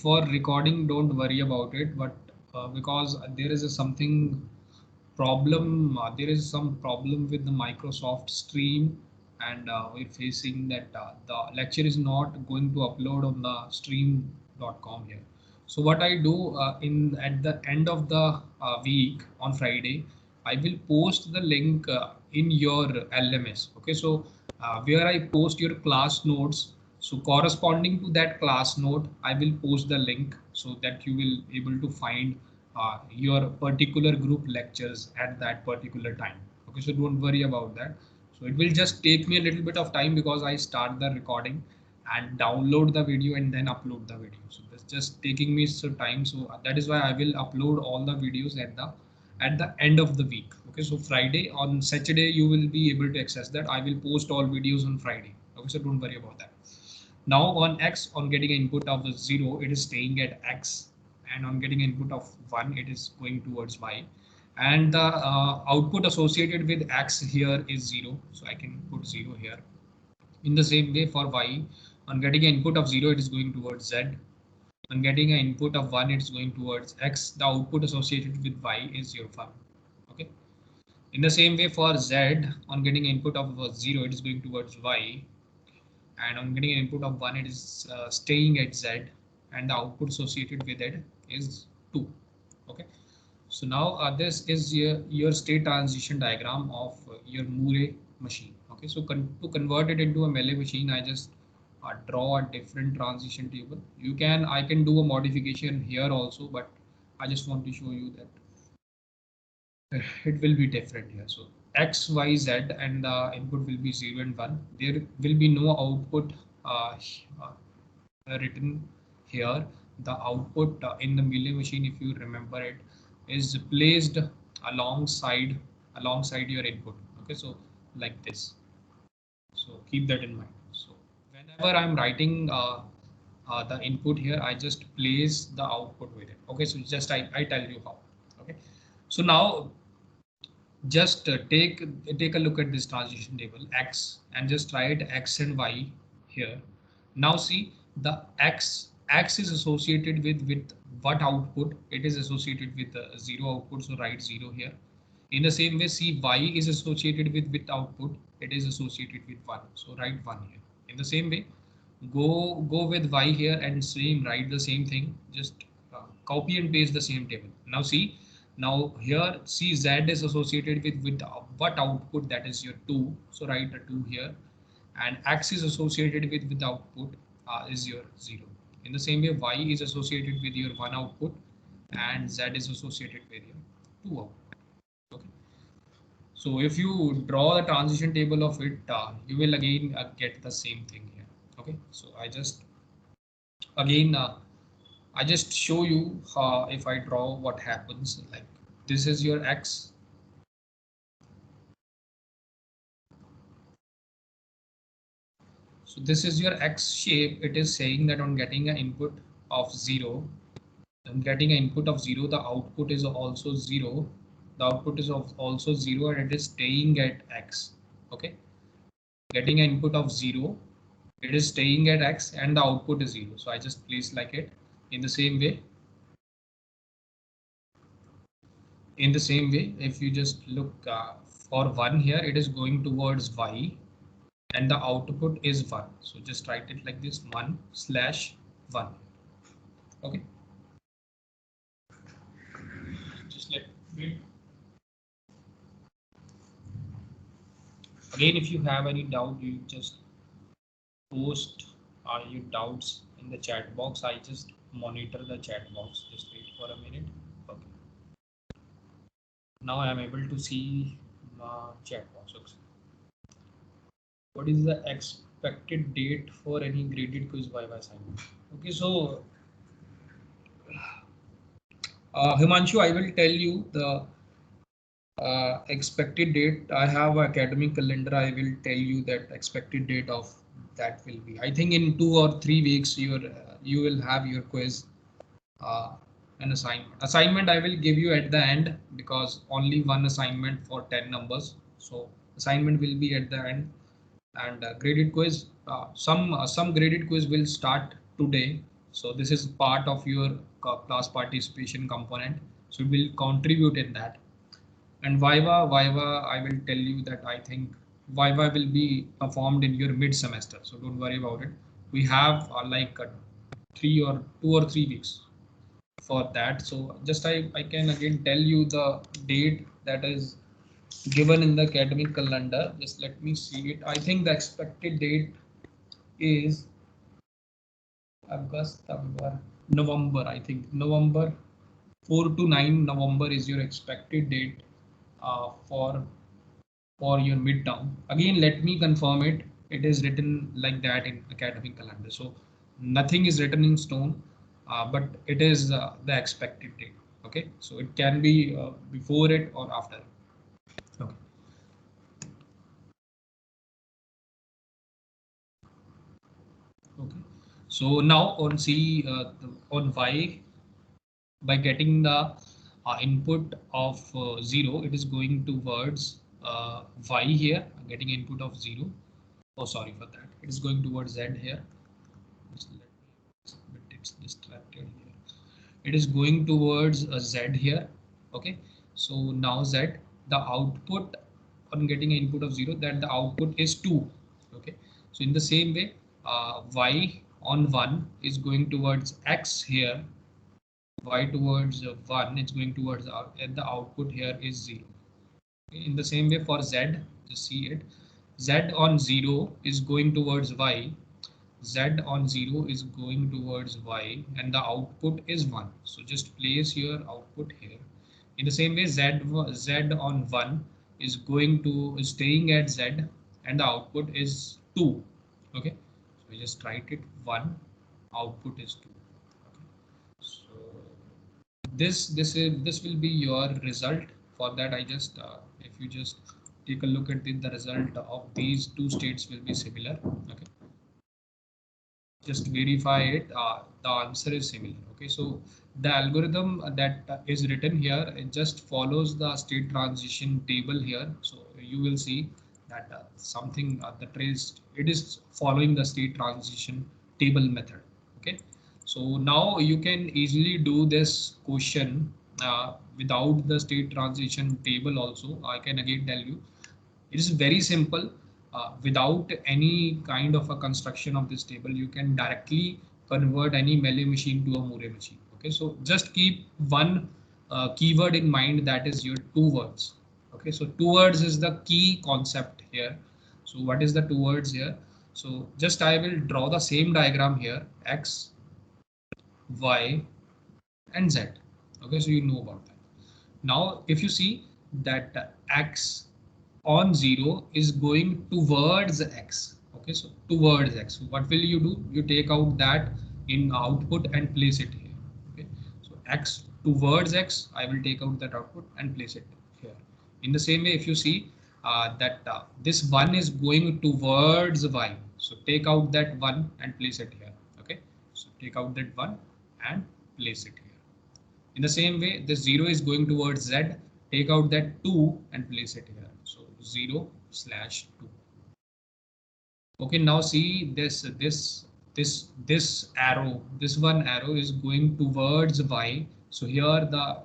For recording, don't worry about it, but because there is a something problem, there is some problem with the Microsoft Stream, and we're facing that the lecture is not going to upload on the stream.com here. So what I do in at the end of the week on Friday, I will post the link in your LMS. Okay, so where I post your class notes. So corresponding to that class note, I will post the link so that you will able to find your particular group lectures at that particular time. Okay, so don't worry about that. So it will just take me a little bit of time because I start the recording and download the video and then upload the video. So that's just taking me some time. So that is why I will upload all the videos at the end of the week. Okay, so Friday, on Saturday you will be able to access that. I will post all videos on Friday. Okay, so don't worry about that. Now on X, on getting an input of the 0, it is staying at X, and on getting input of 1, it is going towards Y, and the output associated with X here is 0, so I can put 0 here. In the same way for Y, on getting an input of 0, it is going towards Z. On getting an input of 1, it's going towards X. The output associated with Y is 0, 1. Okay. In the same way for Z, on getting an input of 0, it is going towards Y, and on getting an input of 1, it is staying at Z, and the output associated with it is 2. Okay, so now this is your state transition diagram of your Moore machine. Okay, so to convert it into a Melee machine, I just draw a different transition table. I can do a modification here also, but I just want to show you that it will be different here. So X, Y, Z, and the input will be 0 and 1. There will be no output uh, written here. The output in the Melee machine, if you remember it, is placed alongside your input. Okay, so like this. So keep that in mind. So whenever I'm writing the input here, I just place the output with it. Okay, so just I tell you how. Okay, so now just take a look at this transition table X and just write X and Y here. Now see, the X is associated with what output? It is associated with 0 output, so write 0 here. In the same way, see, Y is associated with output, it is associated with 1, so write 1 here. In the same way, go with Y here and same write the same thing, just copy and paste the same table. Now see, now here see, Z is associated with what output? That is your 2, so write a 2 here, and X is associated with the output is your 0. In the same way, Y is associated with your 1 output, and Z is associated with your 2 output. Okay, so if you draw the transition table of it, you will again get the same thing here. Okay, so I just show you if I draw what happens. Like this is your X. So this is your X shape. It is saying that on getting an input of 0, I'm getting an input of 0, the output is also 0. The output is also 0, and it is staying at X. Okay, getting an input of 0, it is staying at X, and the output is 0. So I just place like it. In the same way, if you just look for 1 here, it is going towards Y, and the output is 1. So just write it like this, 1/1. Okay, just let me. Again, if you have any doubt, you just post your doubts in the chat box. I just monitor the chat box. Just wait for a minute. Okay, now I am able to see chat box. Okay. What is the expected date for any graded quiz Viva assignment? Okay, so Himanshu, I will tell you the expected date. I have academic calendar. I will tell you that expected date of that will be. I think in 2 or 3 weeks you will have your quiz uh, an assignment. Assignment I will give you at the end because only one assignment for 10 numbers. So assignment will be at the end, and graded quiz. Some graded quiz will start today. So this is part of your class participation component. So it will contribute in that. And Viva, I will tell you that I think Viva will be performed in your mid semester. So don't worry about it. We have 2 or 3 weeks for that. So just I can again tell you the date that is given in the academic calendar. Just let me see it. I think the expected date is August, November. I think November 4 to 9 November is your expected date for your midterm. Again, let me confirm it. It is written like that in academic calendar. So nothing is written in stone, but it is the expected date. Okay, so it can be before it or after. Okay. Okay. So now on C, on Y, by getting the input of 0, it is going towards Y here, getting input of 0. Oh, sorry for that. It is going towards Z here. It's distracted here. It is going towards a Z here. Okay. So now Z, the output on getting an input of 0, that the output is 2. Okay. So in the same way, Y on 1 is going towards X here. Y towards 1, it's going towards out, and the output here is 0. In the same way for Z, just see it. Z on 0 is going towards Y. Z on 0 is going towards Y, and the output is 1. So just place your output here. In the same way, Z on 1 is going to staying at Z, and the output is 2. Okay, so we just write it 1, output is 2. Okay. So this will be your result. For that, I just if you just take a look at it, the result of these two states will be similar. Okay, just verify it. The answer is similar. Okay, so the algorithm that is written here, it just follows the state transition table here. So you will see that something the trace, it is following the state transition table method. Okay, so now you can easily do this question without the state transition table also. I can again tell you it is very simple. Without any kind of a construction of this table, you can directly convert any Melee machine to a Moore machine. Okay, so just keep one keyword in mind, that is your two words. Okay, so two words is the key concept here. So what is the two words here? So just I will draw the same diagram here, X, Y, and Z. Okay, so you know about that. Now, if you see that X on 0 is going towards X. Okay, so towards X. So what will you do? You take out that in output and place it here. Okay, so X towards X, I will take out that output and place it here. In the same way, if you see that this 1 is going towards Y, so take out that 1 and place it here. Okay, so take out that 1 and place it here. In the same way, the 0 is going towards Z, take out that 2 and place it here. So 0/2. Okay, now see this arrow, this one arrow is going towards Y. So here the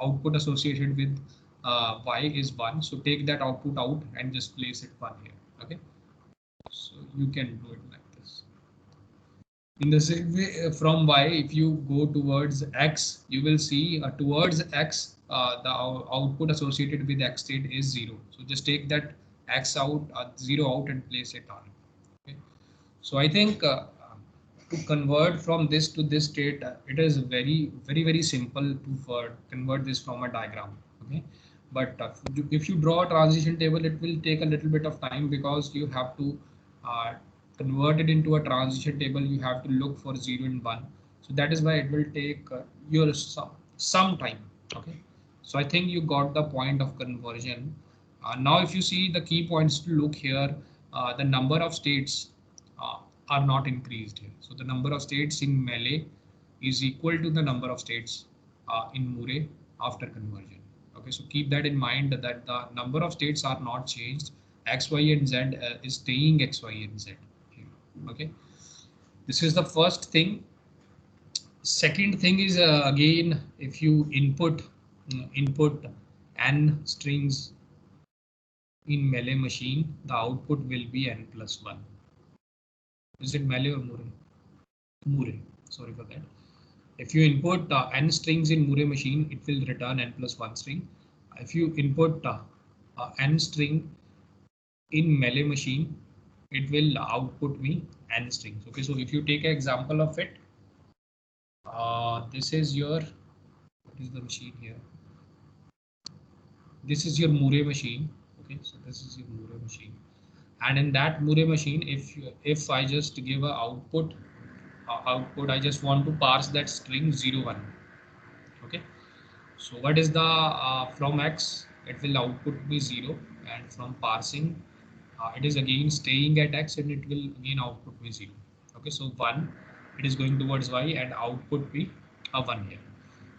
output associated with Y is 1. So take that output out and just place it 1 here. Okay, so you can do it like this. In the same way, from Y, if you go towards X, you will see towards X, the output associated with X state is 0. So just take that X out, 0 out and place it on. Okay. So I think to convert from this to this state, it is very simple to convert this from a diagram. Okay. But if you draw a transition table, it will take a little bit of time because you have to uh, convert it into a transition table. You have to look for 0 and 1. So that is why it will take your some time. Okay. So I think you got the point of conversion. Now, if you see the key points to look here, the number of states uh, are not increased here. So the number of states in Melee is equal to the number of states in Moore after conversion. Okay, so keep that in mind that the number of states are not changed. X, Y, and Z is staying X, Y, and Z. Here. Okay, this is the first thing. Second thing is again, if you input n strings in melee machine, the output will be n plus 1. Is it melee or Mure? Mure. Sorry for that. If you input n strings in Mure machine, it will return n plus 1 string. If you input n string in melee machine, it will output me n strings. Okay, so if you take an example of it, this is your, what is the machine here? This is your Mure machine. Okay, so this is your Mure machine, and in that Mure machine, if I just give a output, I just want to parse that string 0 1. Okay, so what is the from x, it will output me 0, and from parsing, it is again staying at x and it will again output me 0. Okay, so 1, it is going towards y and output be a 1 here.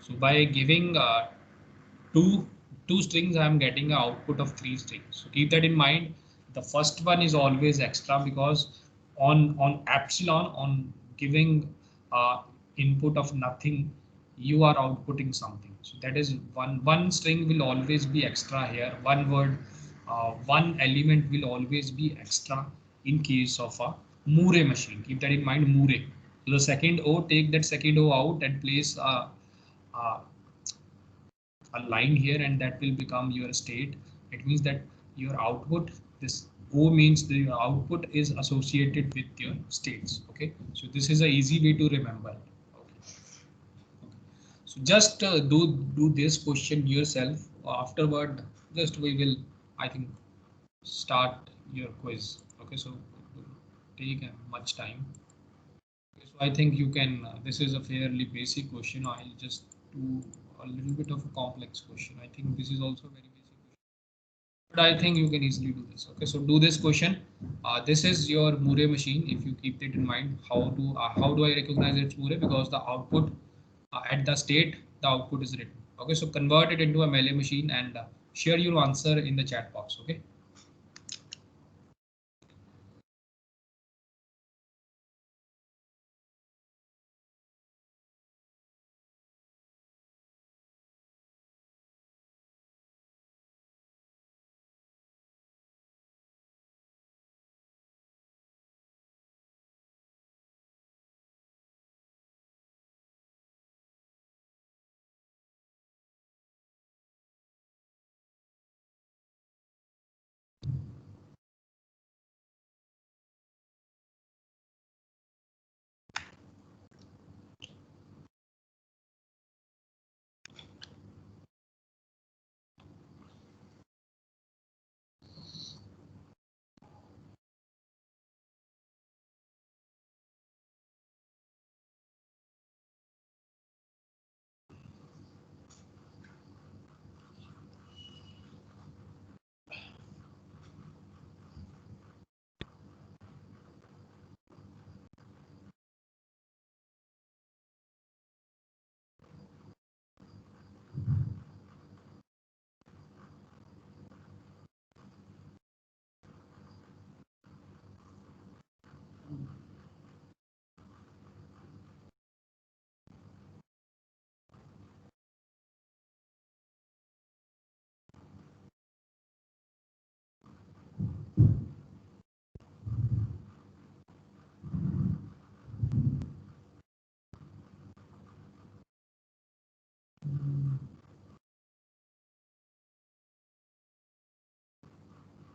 So by giving two strings, I am getting an output of 3 strings. So keep that in mind. The first one is always extra, because on epsilon, on giving input of nothing, you are outputting something. So that is one string will always be extra here. One word, one element will always be extra in case of a Mure machine. Keep that in mind, Mure. So the second O, take that second O out and place a a line here, and that will become your state. It means that your output, this O means the output is associated with your states. Okay, so this is a easy way to remember. Okay. So just do this question yourself. Afterward, just we will, I think, start your quiz. Okay, so it will take much time. Okay, so I think you can. This is a fairly basic question. I'll just do a little bit of a complex question. I think this is also very basic question, but I think you can easily do this. Okay, so do this question. This is your Mure machine. If you keep that in mind, how do I recognize it's Mure? Because the output at the state, the output is written. Okay, so convert it into a melee machine and share your answer in the chat box. Okay.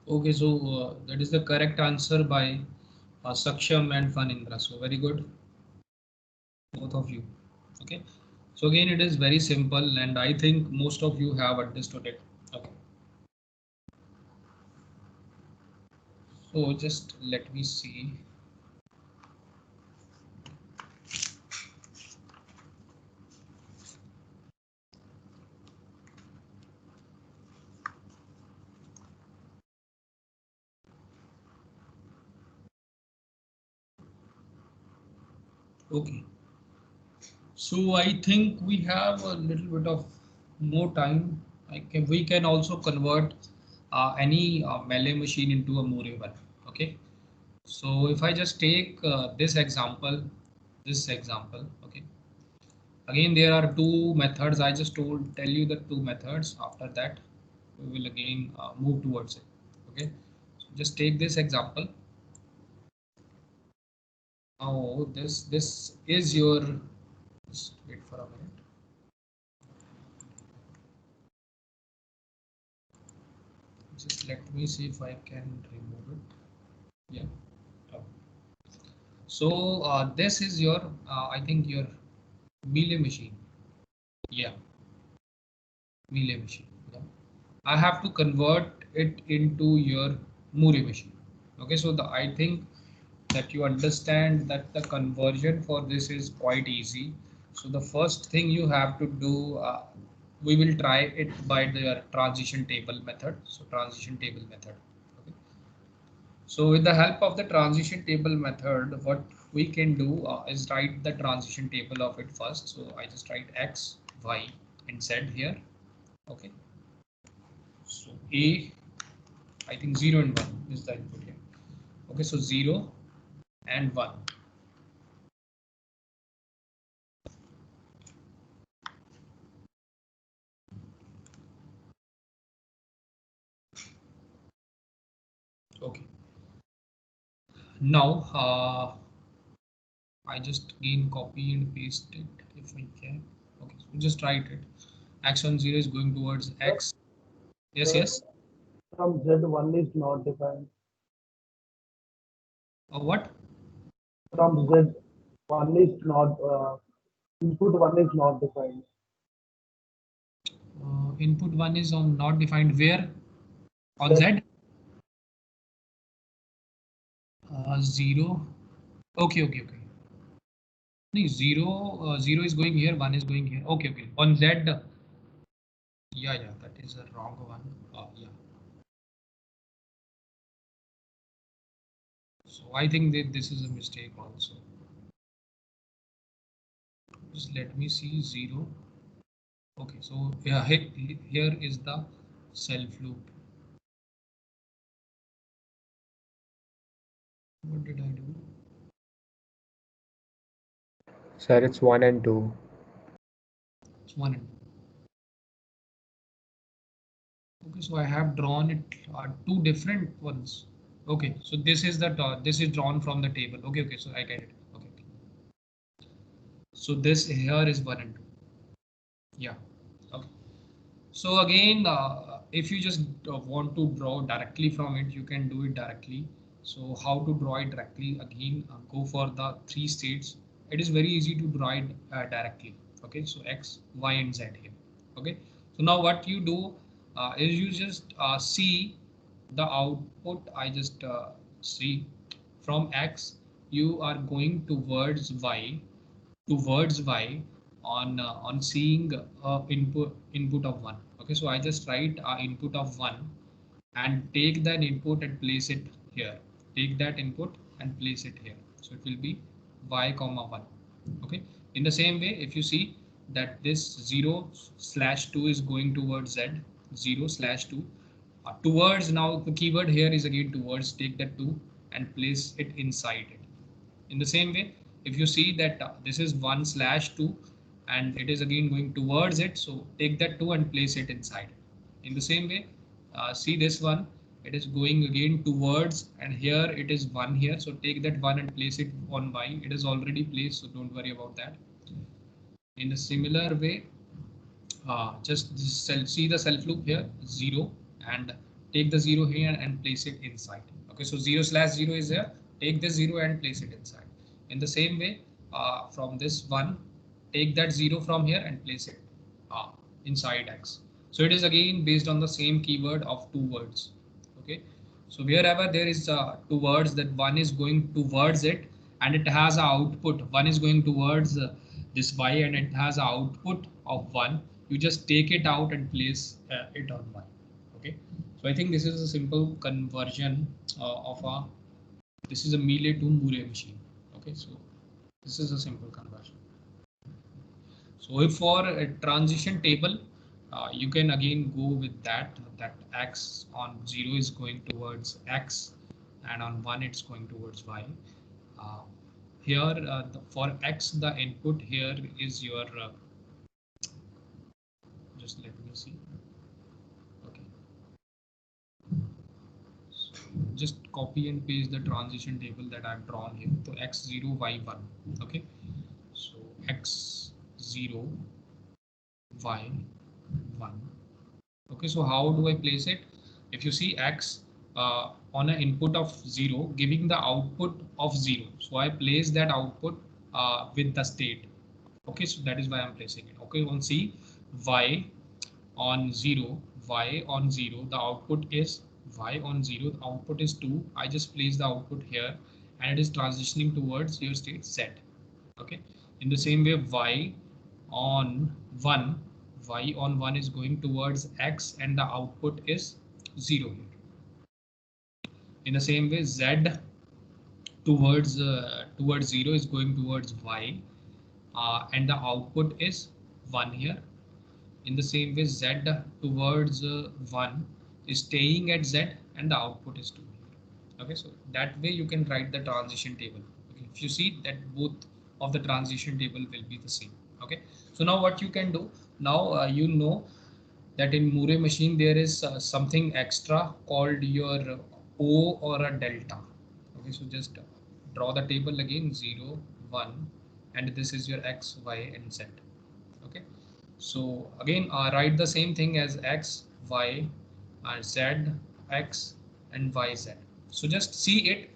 Okay, so that is the correct answer by Saksham and Fanindra. So very good, both of you. Okay, so again, it is very simple, and I think most of you have understood it. Okay, so just let me see. Okay, so I think we have a little bit of more time. We can also convert any melee machine into a Mure one. Okay, so if I just take this example, okay. Again, there are two methods. I just tell you the two methods. After that, we will again move towards it. Okay, so just take this example. Now this is your. Just wait for a minute. Just let me see if I can remove it. Yeah. So this is your, I think your Mealy machine. Yeah, Mealy machine. Yeah. I have to convert it into your Muri machine. Okay, so I think that you understand that the conversion for this is quite easy. So the first thing you have to do, we will try it by the transition table method. So transition table method. Okay. So with the help of the transition table method, what we can do is write the transition table of it first. So I just write X, Y, and Z here. Okay. So I think 0 and 1 is the input here. Okay, so 0 and 1. Okay. Now I just again copy and paste it if I can. Okay, so just write it. X on 0 is going towards X. Yes, yes. From Z1 is not defined. What? From Z1 is not input 1 is not defined. Input 1 is on not defined where? On Z. Z? 0. Okay, okay, okay. No, 0, 0 is going here, 1 is going here. Okay, okay. On Z, yeah, yeah, that is a wrong one. Yeah. So I think that this is a mistake also. Just let me see 0. Okay, so yeah, here is the self loop. What did I do? Sir, it's 1 and 2. It's 1 and 2. Okay, so I have drawn it two different ones. Okay, so this is the this is drawn from the table. Okay, okay, so I get it. Okay, okay. So this here is 1 and 2. Yeah. Okay. So again, if you just want to draw directly from it, you can do it directly. So how to draw it directly? Again, go for the three states. It is very easy to draw it directly. Okay, so X, Y, and Z here. Okay, so now what you do is you just see the output. I just see from X, you are going towards y on seeing input of 1. Okay, so I just write input of 1 and take that input and place it here. Take that input and place it here, so it will be y comma 1. Okay, in the same way, if you see that this 0/2 is going towards z, 0/2 towards, now the keyword here is again towards. Take that 2 and place it inside it. In the same way, if you see that this is 1/2 and it is again going towards it, so take that 2 and place it inside. In the same way, see this one, it is going again towards, and here it is 1 here, so take that 1 and place it on y. It is already placed, so don't worry about that. In a similar way, just see the self loop here, 0, and take the 0 here and place it inside. Okay, so 0/0 is here. Take the 0 and place it inside. In the same way, from this 1, take that 0 from here and place it inside X. So it is again based on the same keyword of two words. Okay, so wherever there is two words, that one is going towards it and it has an output, one is going towards this y and it has an output of 1, you just take it out and place it on y. Okay, so I think this is a simple conversion of a, this is a Mealy to Moore machine. Okay, so this is a simple conversion. So if for a transition table, you can again go with that x on 0 is going towards x and on 1 it's going towards y. Uh, here for x the input here is your just let me see. Okay, so just copy and paste the transition table that I've drawn here. So x0 y1. Okay, so x0 y1. Okay, so how do I place it? If you see x on an input of 0 giving the output of 0, so I place that output with the state. Okay, so that is why I'm placing it. Okay, on C, y on 0, y on 0, the output is y on 0, the output is 2. I just place the output here and it is transitioning towards your state z. Okay, in the same way y on 1, y on 1 is going towards x and the output is 0 here. In the same way z towards 0 is going towards y and the output is 1 here. In the same way z towards 1 is staying at z and the output is 2 here. Okay, so that way you can write the transition table. Okay, if you see that both of the transition table will be the same. Okay, so now what you can do now, you know that in Moore machine there is something extra called your O or a delta. Okay, so just draw the table again 0 1 and this is your x y and z. Okay, so again write the same thing as x y z x and yz. So just see it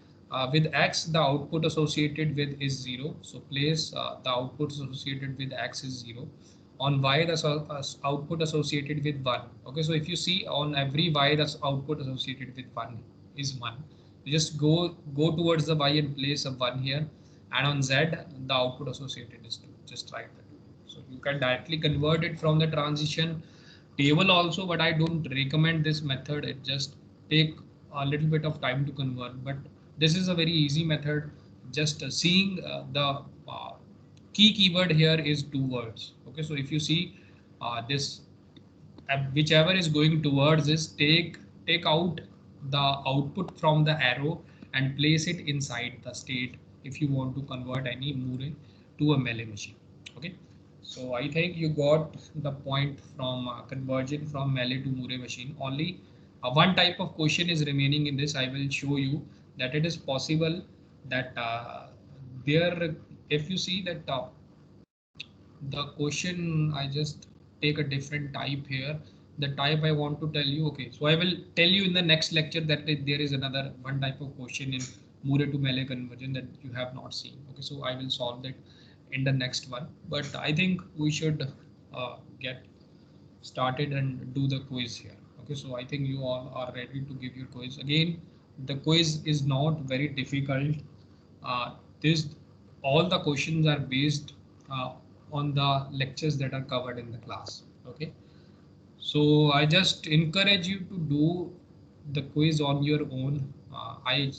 with x the output associated with is 0, so place the output associated with x is 0. On y the output associated with 1. Okay, so if you see on every y the output associated with 1 is 1, you just go towards the y and place a 1 here, and on z the output associated is 2. Just write that. So you can directly convert it from the transition table also, but I don't recommend this method. It just take a little bit of time to convert, but this is a very easy method. Just seeing the key keyword here is two words. Okay, so if you see this whichever is going towards is take out the output from the arrow and place it inside the state if you want to convert any Moore to a melee machine. Okay, so I think you got the point from conversion from melee to Moore machine. Only one type of question is remaining in this. I will show you that it is possible that there, if you see that the question, I just take a different type here. The type I want to tell you. Okay, so I will tell you in the next lecture that there is another one type of question in Moore to melee conversion that you have not seen. Okay, so I will solve that in the next one, but I think we should get started and do the quiz here. Okay, so I think you all are ready to give your quiz. Again, the quiz is not very difficult. This all the questions are based on the lectures that are covered in the class. Okay, so I just encourage you to do the quiz on your own. I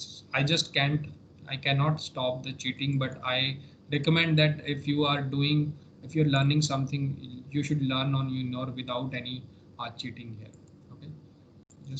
just I cannot stop the cheating, but I recommend that if you're learning something, you should learn on your own without any cheating here.